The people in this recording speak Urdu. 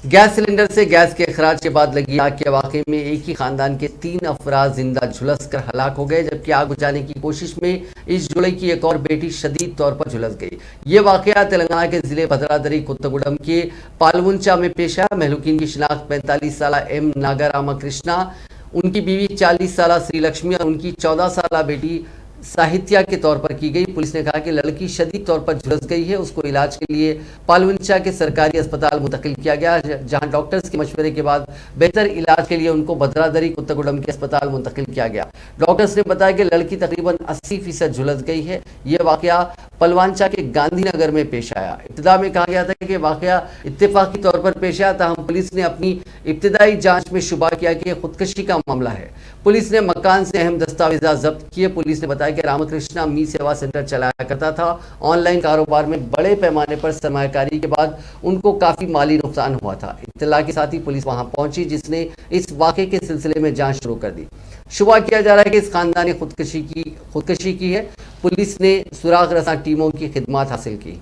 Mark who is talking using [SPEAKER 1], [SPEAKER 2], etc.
[SPEAKER 1] گیس سلنڈر سے گیس کے اخراج کے بعد لگی آگ کے واقعے میں ایک ہی خاندان کے 3 افراد زندہ جھلس کر ہلاک ہو گئے، جبکہ آگ بجھانے کی کوشش میں اس جوڑے کی ایک اور بیٹی شدید طور پر جھلس گئی۔ یہ واقعہ تلنگانہ کے ضلع بھدرادری کوتگوڈم کے پالونچا میں پیش آیا۔ مہلوکین کی شناخت 45 سالہ ایم ناگا راما کرشنا، ان کی بیوی 40 سالہ سری لکشمی اور ان کی 14 سالہ بیٹی ساہتیہ کے طور پر کی گئی۔ پولیس نے کہا کہ لڑکی شدید طور پر جھلس گئی ہے، اس کو علاج کے لیے پالونچا کے سرکاری اسپتال منتقل کیا گیا، جہاں ڈاکٹرز کے مشورے کے بعد بہتر علاج کے لیے ان کو بھدرادری کوتگوڈم کے اسپتال منتقل کیا گیا۔ ڈاکٹرز نے بتایا کہ لڑکی تقریباً 80% جھلس گئی ہے۔ یہ واقعہ پلوانچا کے گاندھی نگر میں پیش آیا۔ ابتدا میں کہا گیا تھا کہ واقعہ اتفاقی طور پر پیش آیا، تاہم پولیس نے اپنی ابتدائی جانچ میں شبہ کیا کہ یہ خودکشی کا معاملہ ہے۔ پولیس نے مکان سے اہم دستاویزات ضبط کیے۔ پولیس نے بتایا کہ راما کرشنا می سیوا سینٹر چلایا کرتا تھا۔ آن لائن کاروبار میں بڑے پیمانے پر سرمایہ کاری کے بعد ان کو کافی مالی نقصان ہوا تھا۔ اطلاع کے ساتھ ہی پولیس وہاں پہنچی، جس نے اس واقعے کے سلسلے میں جانچ شروع کر دی۔ شبہ کیا جا رہا ہے کہ اس خاندان نے خودکشی کی ہے۔ پولیس نے سراغ رساں ٹیموں کی خدمات حاصل کی۔